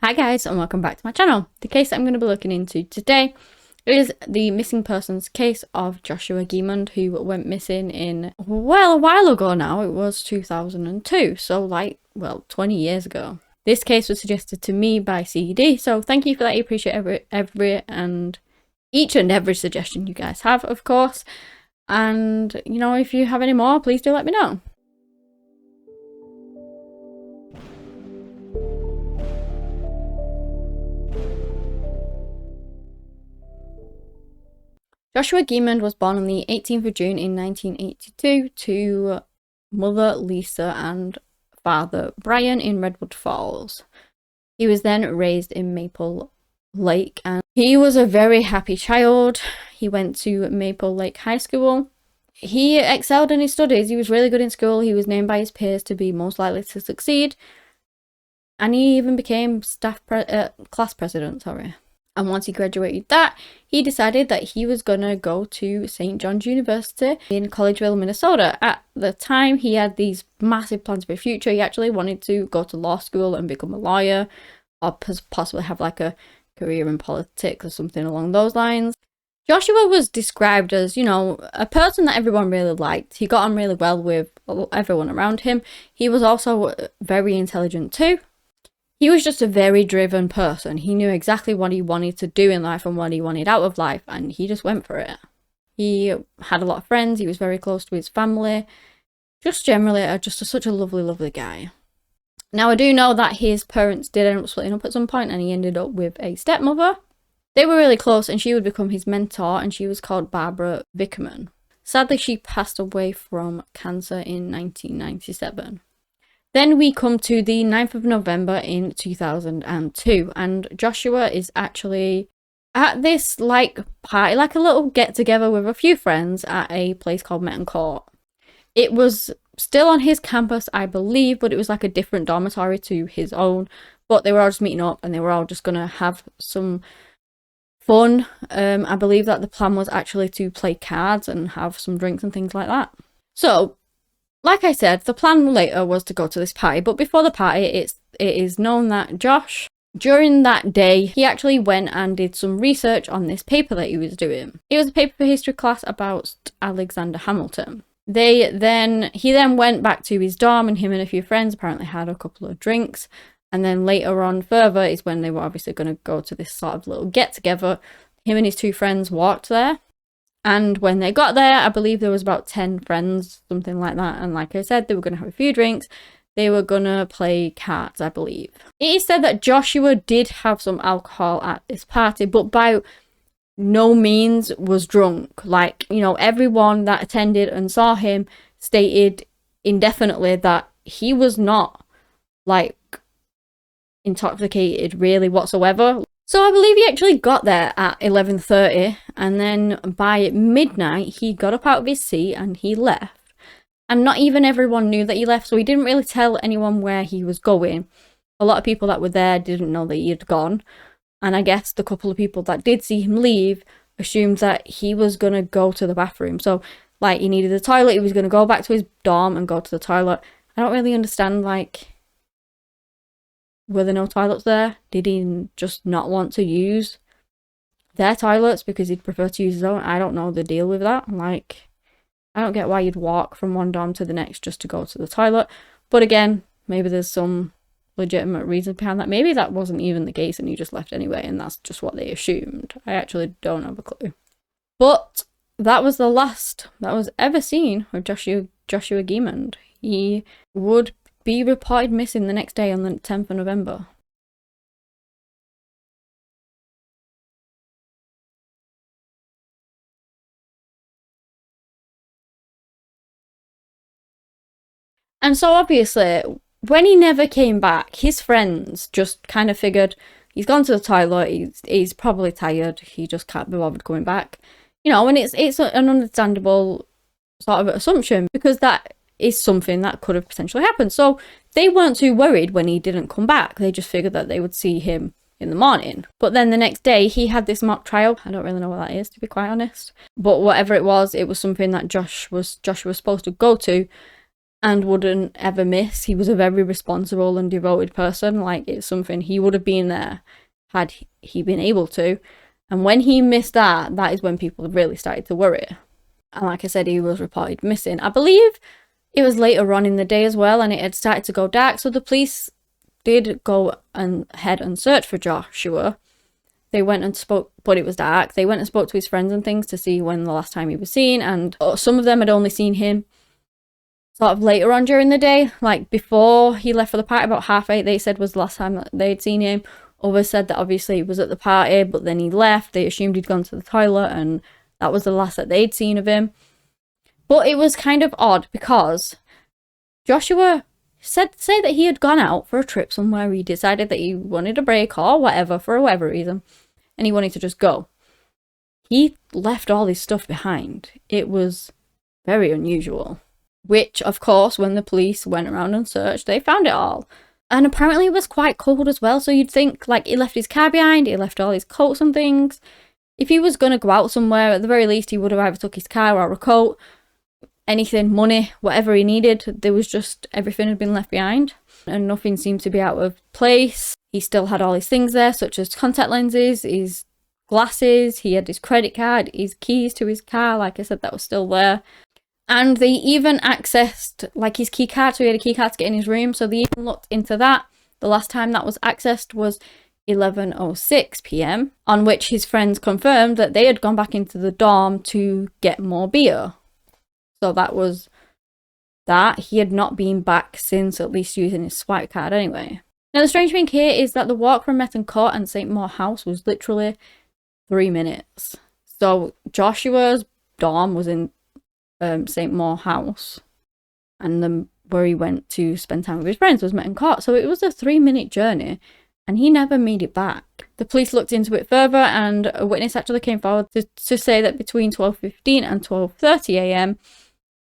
Hi guys, and welcome back to my channel. The case that I'm going to be looking into today is the missing persons case of Joshua Guimond, who went missing in, well, a while ago now. It was 2002, so 20 years ago. This case was suggested to me by CED, so thank you for that. I appreciate each and every suggestion you guys have, of course. And, you know, if you have any more, please do let me know. Joshua Guimond was born on the 18th of June in 1982 to mother Lisa and father Brian in Redwood Falls. He was then raised in Maple Lake, and he was a very happy child. He went to Maple Lake High School. He excelled in his studies. He was really good in school. He was named by his peers to be most likely to succeed, and he even became class president, And once he graduated that, he decided that he was going to go to St. John's University in Collegeville, Minnesota. At the time, he had these massive plans for the future. He actually wanted to go to law school and become a lawyer, or possibly have like a career in politics or something along those lines. Joshua was described as, you know, a person that everyone really liked. He got on really well with everyone around him. He was also very intelligent too. He was just a very driven person. He knew exactly what he wanted to do in life and what he wanted out of life, and he just went for it. He had a lot of friends. He was very close to his family. Just generally, such a lovely, lovely guy. Now, I do know that his parents did end up splitting up at some point, and he ended up with a stepmother. They were really close, and she would become his mentor, and she was called Barbara Vickerman. Sadly, she passed away from cancer in 1997. Then we come to the 9th of November in 2002, and Joshua is actually at this party, like a little get-together with a few friends at a place called Metten Court. It was still on his campus, I believe, but it was like a different dormitory to his own. But they were all just meeting up, and they were all just going to have some fun. I believe that the plan was actually to play cards and have some drinks and things like that. So, like I said, the plan later was to go to this party, but before the party, it is known that Josh, during that day, he actually went and did some research on this paper that he was doing. It was a paper for history class about Alexander Hamilton. He then went back to his dorm, and him and a few friends apparently had a couple of drinks, and then later on further is when they were obviously going to go to this sort of little get-together. Him and his two friends walked there. And when they got there, I believe there was about 10 friends, something like that. And like I said, they were going to have a few drinks. They were going to play cards, I believe. It is said that Joshua did have some alcohol at this party, but by no means was drunk. Like, you know, everyone that attended and saw him stated indefinitely that he was not, like, intoxicated really whatsoever. So I believe he actually got there at 11:30, and then by midnight he got up out of his seat and he left. And not even everyone knew that he left, so he didn't really tell anyone where he was going. A lot of people that were there didn't know that he had gone, and I guess the couple of people that did see him leave assumed that he was gonna go to the bathroom. So, like, he needed the toilet, he was gonna go back to his dorm and go to the toilet. I don't really understand, like, were there no toilets there? Did he just not want to use their toilets because he'd prefer to use his own? I don't know the deal with that. Like, I don't get why you'd walk from one dorm to the next just to go to the toilet. But again, maybe there's some legitimate reason behind that. Maybe that wasn't even the case and he just left anyway, and that's just what they assumed. I actually don't have a clue. But that was the last that was ever seen of Joshua Guimond. He would be reported missing the next day on the 10th of November. And so obviously, when he never came back, his friends just kind of figured he's gone to the toilet, he's probably tired, he just can't be bothered coming back. You know, and it's an understandable sort of assumption, because that is something that could have potentially happened. So they weren't too worried when he didn't come back. They just figured that they would see him in the morning. But then the next day he had this mock trial. I don't really know what that is, to be quite honest. But whatever it was something that Josh was supposed to go to. and wouldn't ever miss. He was a very responsible and devoted person. Like, it's something he would have been there had he been able to. And when he missed that is when people really started to worry. And like I said, he was reported missing. I believe it was later on in the day as well, and it had started to go dark. So the police did go ahead and search for Joshua. They went and spoke, but it was dark. They went and spoke to his friends and things to see when the last time he was seen. And some of them had only seen him sort of later on during the day, like before he left for the party, about 8:30, they said was the last time that they'd seen him. Others said that obviously he was at the party, but then he left. They assumed he'd gone to the toilet, and that was the last that they'd seen of him. But it was kind of odd because Joshua say that he had gone out for a trip somewhere. He decided that he wanted a break or whatever, for whatever reason, and he wanted to just go. He left all his stuff behind. It was very unusual. Which, of course, when the police went around and searched, they found it all. And apparently it was quite cold as well, so you'd think, like, he left his car behind, he left all his coats and things. If he was going to go out somewhere, at the very least, he would have either took his car or a coat, anything, money, whatever he needed. There was just, everything had been left behind, and nothing seemed to be out of place. He still had all his things there, such as contact lenses, his glasses, he had his credit card, his keys to his car, like I said, that was still there. And they even accessed, like, his key card, so he had a key card to get in his room, so they even looked into that. The last time that was accessed was 11:06 p.m, on which his friends confirmed that they had gone back into the dorm to get more beer. So that was that. He had not been back since, at least using his swipe card anyway. Now, the strange thing here is that the walk from Metton Court and St. Maur House was literally 3 minutes. So Joshua's dorm was in St. Maur House, and where he went to spend time with his friends was Metton Court. So it was a 3-minute journey, and he never made it back. The police looked into it further, and a witness actually came forward to say that between 12:15 and 12:30 a.m,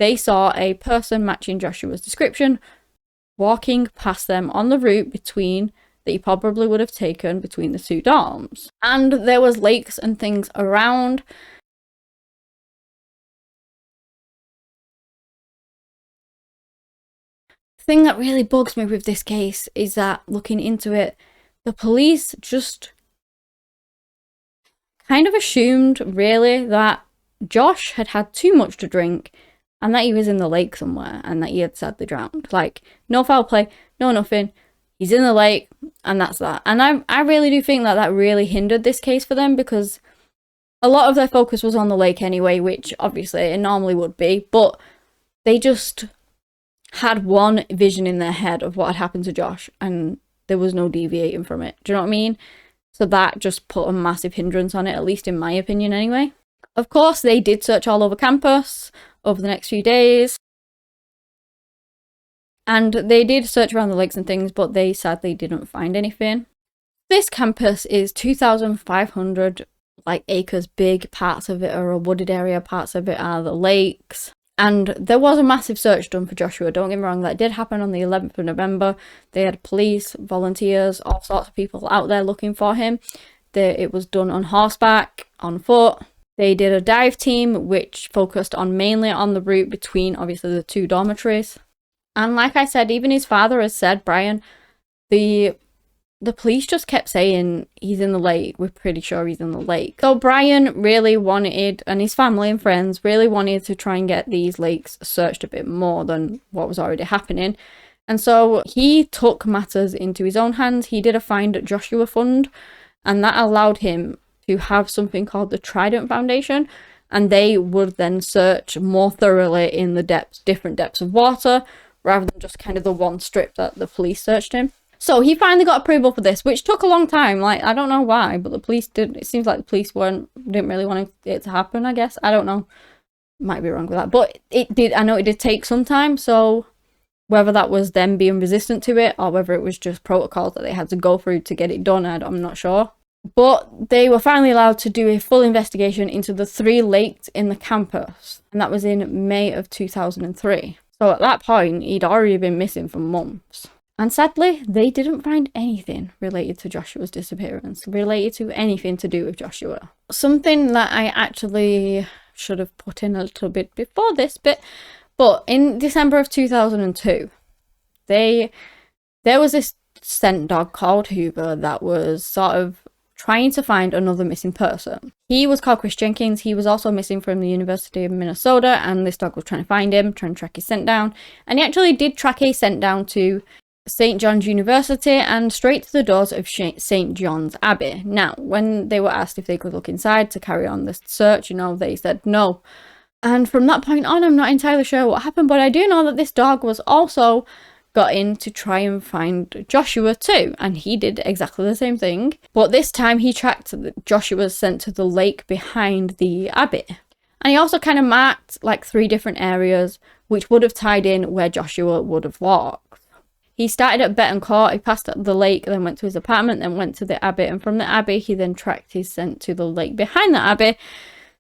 they saw a person matching Joshua's description walking past them on the route between that he probably would have taken between the two dorms. And there was lakes and things around. The thing that really bugs me with this case is that, looking into it, the police just kind of assumed, really, that Josh had had too much to drink and that he was in the lake somewhere and that he had sadly drowned. Like, no foul play, no nothing. He's in the lake, and that's that. And I really do think that that really hindered this case for them, because a lot of their focus was on the lake anyway, which obviously it normally would be, but they just had one vision in their head of what had happened to Josh, and there was no deviating from it. Do you know what I mean? So that just put a massive hindrance on it, at least in my opinion anyway. Of course, they did search all over campus over the next few days. And they did search around the lakes and things, but they sadly didn't find anything. This campus is 2,500 acres big. Parts of it are a wooded area, parts of it are the lakes. And there was a massive search done for Joshua, don't get me wrong. That did happen on the 11th of November. They had police, volunteers, all sorts of people out there looking for him. It was done on horseback, on foot. They did a dive team which focused on mainly on the route between obviously the two dormitories. And like I said, even his father has said, Brian, the police just kept saying he's in the lake. We're pretty sure he's in the lake. So Brian really wanted, and his family and friends really wanted to try and get these lakes searched a bit more than what was already happening. And so he took matters into his own hands. He did a Find Joshua Fund, and that allowed him to have something called the Trident Foundation. And they would then search more thoroughly in the different depths of water, rather than just kind of the one strip that the police searched him. So he finally got approval for this, which took a long time. Like, I don't know why, but the police did. It seems like the police didn't really want it to happen, I guess. I don't know. Might be wrong with that. But it did. I know it did take some time. So whether that was them being resistant to it or whether it was just protocols that they had to go through to get it done, I'm not sure. But they were finally allowed to do a full investigation into the 3 lakes in the campus. And that was in May of 2003. So at that point, he'd already been missing for months. And sadly, they didn't find anything related to Joshua's disappearance, related to anything to do with Joshua. Something that I actually should have put in a little bit before this bit But in December of 2002, there was this scent dog called Hoover that was sort of trying to find another missing person. He was called Chris Jenkins. He was also missing from the University of Minnesota, and this dog was trying to find him, trying to track his scent down. And he actually did track a scent down to St. John's University and straight to the doors of St. John's Abbey. Now, when they were asked if they could look inside to carry on the search, they said no. And from that point on, I'm not entirely sure what happened, but I do know that this dog was also got in to try and find Joshua too, and he did exactly the same thing. But this time he tracked Joshua's scent to the lake behind the abbey. And he also kind of marked like 3 different areas which would have tied in where Joshua would have walked. He started at Betancourt, he passed up the lake, then went to his apartment, then went to the abbey, and from the abbey he then tracked his scent to the lake behind the abbey.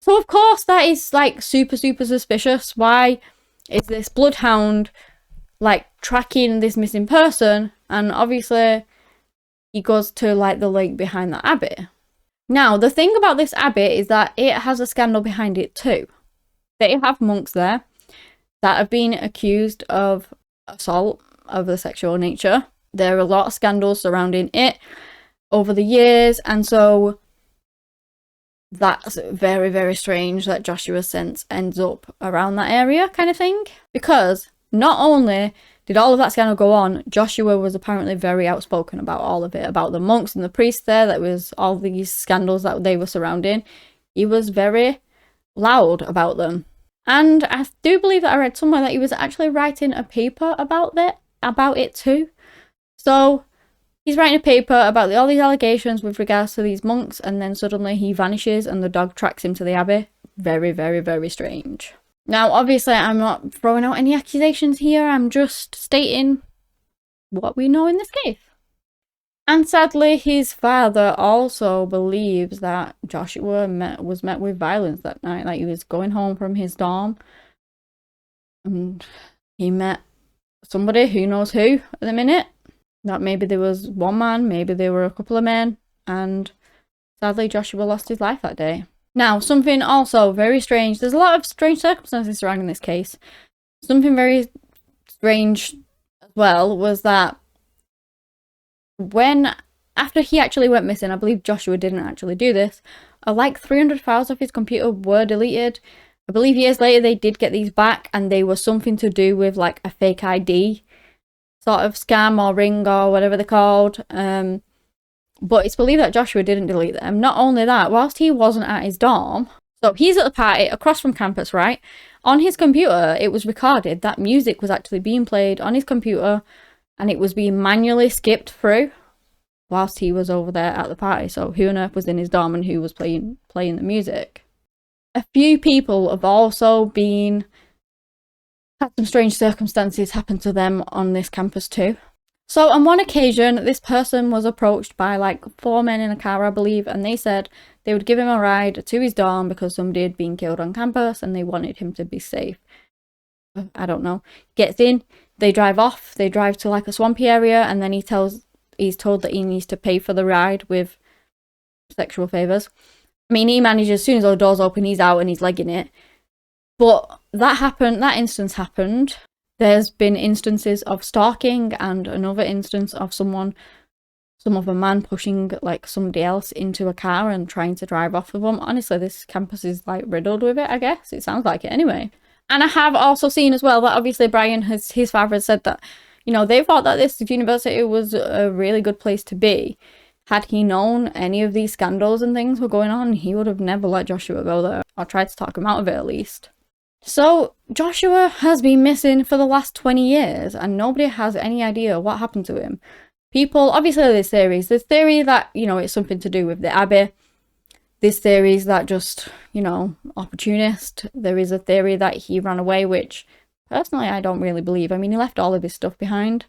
So of course that is like super suspicious. Why is this bloodhound like tracking this missing person? And obviously he goes to like the lake behind the abbey. Now the thing about this abbey is that it has a scandal behind it too. They have monks there that have been accused of assault of the sexual nature. There are a lot of scandals surrounding it over the years, and so that's very strange that Joshua's scent ends up around that area kind of thing. Because not only did all of that scandal go on, Joshua was apparently very outspoken about all of it, about the monks and the priests there, that was all these scandals that they were surrounding. He was very loud about them. And I do believe that I read somewhere that he was actually writing a paper about it too. So he's writing a paper about all these allegations with regards to these monks, and then suddenly he vanishes and the dog tracks him to the abbey. Very strange. Now, obviously, I'm not throwing out any accusations here. I'm just stating what we know in this case. And sadly, his father also believes that Joshua was met with violence that night. Like, he was going home from his dorm and he met somebody, who knows who at the minute. That maybe there was one man, maybe there were a couple of men, and sadly Joshua lost his life that day. Now, something also very strange, there's a lot of strange circumstances surrounding this case. Something very strange as well was that after he actually went missing, I believe Joshua didn't actually do this, like 300 files of his computer were deleted. I believe years later they did get these back, and they were something to do with like a fake ID sort of scam or ring or whatever they're called. But it's believed that Joshua didn't delete them. Not only that, whilst he wasn't at his dorm, so he's at the party across from campus, right? On his computer, it was recorded that music was actually being played on his computer, and it was being manually skipped through whilst he was over there at the party. So who on earth was in his dorm and who was playing the music? A few people have also had some strange circumstances happen to them on this campus too. So on one occasion, this person was approached by like 4 men in a car, I believe, and they said they would give him a ride to his dorm because somebody had been killed on campus and they wanted him to be safe. I don't know. Gets in, they drive off, they drive to like a swampy area, and then he's told that he needs to pay for the ride with sexual favours. I mean, he manages, as soon as the doors open, he's out and he's legging it. But that instance happened. There's been instances of stalking, and another instance of some of a man pushing like somebody else into a car and trying to drive off with them. Honestly, this campus is like riddled with it, I guess. It sounds like it anyway. And I have also seen as well that obviously Brian, his father has said that, they thought that this university was a really good place to be. Had he known any of these scandals and things were going on, he would have never let Joshua go there, or tried to talk him out of it at least. So Joshua has been missing for the last 20 years and nobody has any idea what happened to him. People, obviously there's theory that, it's something to do with the abbey. There's theories that just, opportunist. There is a theory that he ran away, which personally I don't really believe. I mean, he left all of his stuff behind.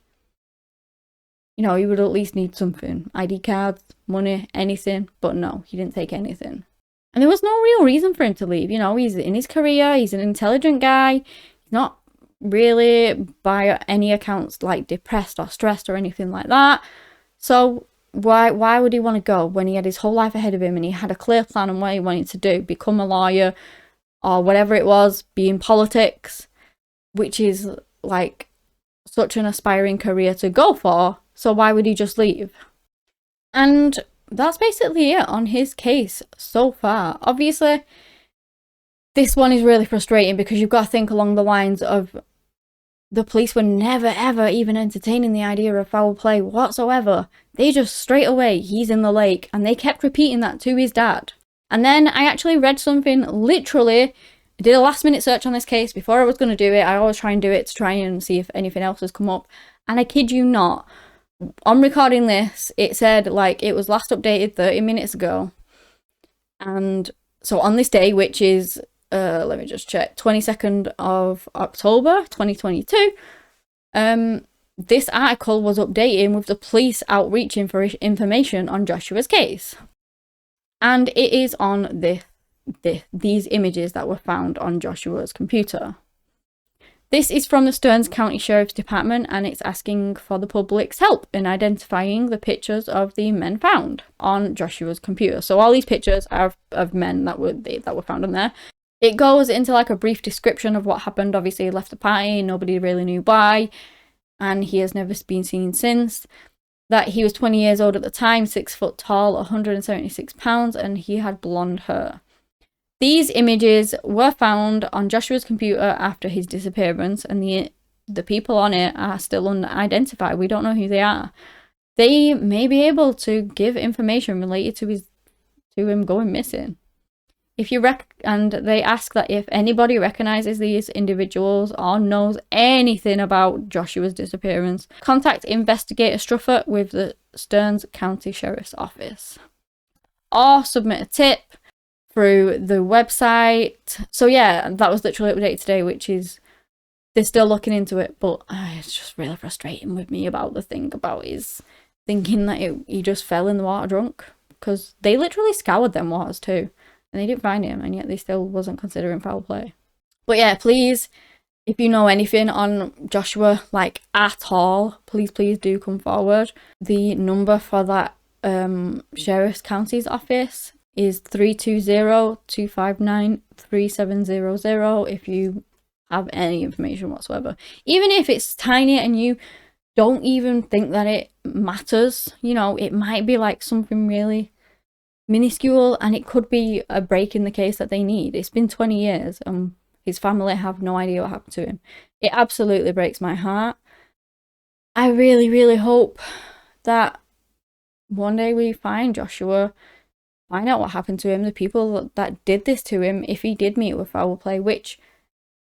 He would at least need something. ID cards, money, anything. But no, he didn't take anything. And there was no real reason for him to leave. He's in his career, he's an intelligent guy. He's not really, by any accounts, like depressed or stressed or anything like that. So why would he want to go when he had his whole life ahead of him and he had a clear plan on what he wanted to do? Become a lawyer or whatever it was, be in politics. which is like such an aspiring career to go for. So why would he just leave? And that's basically it on his case so far. Obviously, this one is really frustrating because you've got to think along the lines of the police were never ever even entertaining the idea of foul play whatsoever. They just straight away, he's in the lake, and they kept repeating that to his dad. And then I actually read something, literally, I did a last minute search on this case before I was going to do it. I always try and do it to try and see if anything else has come up. And I kid you not, on recording this, it said like it was last updated 30 minutes ago. And so on this day, which is let me just check, 22nd of October 2022, this article was updating with the police outreaching for information on Joshua's case, and it is on these images that were found on Joshua's computer. This is from the Stearns County Sheriff's Department, and it's asking for the public's help in identifying the pictures of the men found on Joshua's computer. So all these pictures are of men that were found on there. It goes into like a brief description of what happened. Obviously, he left the party, nobody really knew why, and he has never been seen since. That he was 20 years old at the time, 6 foot tall, 176 pounds, and he had blonde hair. These images were found on Joshua's computer after his disappearance, and the people on it are still unidentified. We don't know who they are. They may be able to give information related to him going missing. And they ask that if anybody recognizes these individuals or knows anything about Joshua's disappearance, contact Investigator Struffert with the Stearns County Sheriff's Office, or submit a tip through the website. So yeah, that was literally updated today, which is, they're still looking into it, but it's just really frustrating with me about the thing about his thinking that he just fell in the water drunk, because they literally scoured them waters too, and they didn't find him, and yet they still wasn't considering foul play. But yeah, please, if you know anything on Joshua, like at all, please do come forward. The number for that Sheriff's County's office is 320-259-3700 if you have any information whatsoever. Even if it's tiny and you don't even think that it matters, you know, it might be like something really minuscule, and it could be a break in the case that they need. It's been 20 years and his family have no idea what happened to him. It absolutely breaks my heart. I really, really hope that one day we find Joshua, find out what happened to him, the people that did this to him, if he did meet with foul play, which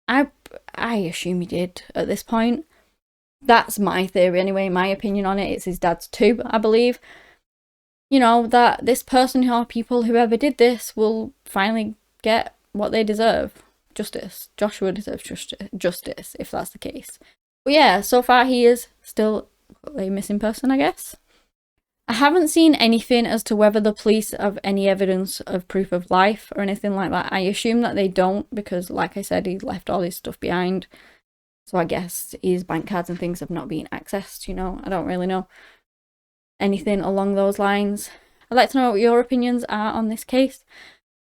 I assume he did at this point. That's my theory anyway, my opinion on it. It's his dad's too, I believe. You know, that this person or people, whoever did this, will finally get what they deserve. Justice. Joshua deserves justice, if that's the case. But yeah, so far he is still a missing person, I guess. I haven't seen anything as to whether the police have any evidence of proof of life or anything like that. I assume that they don't, because like I said, he left all his stuff behind. So I guess his bank cards and things have not been accessed, you know. I don't really know anything along those lines. I'd like to know what your opinions are on this case,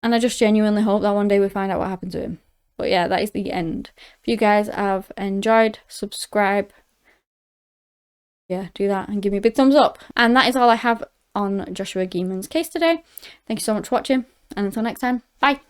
and I just genuinely hope that one day we find out what happened to him. But yeah, that is the end. If you guys have enjoyed, subscribe. Yeah, do that and give me a big thumbs up. And that is all I have on Joshua Guimond's case today. Thank you so much for watching, and until next time, bye.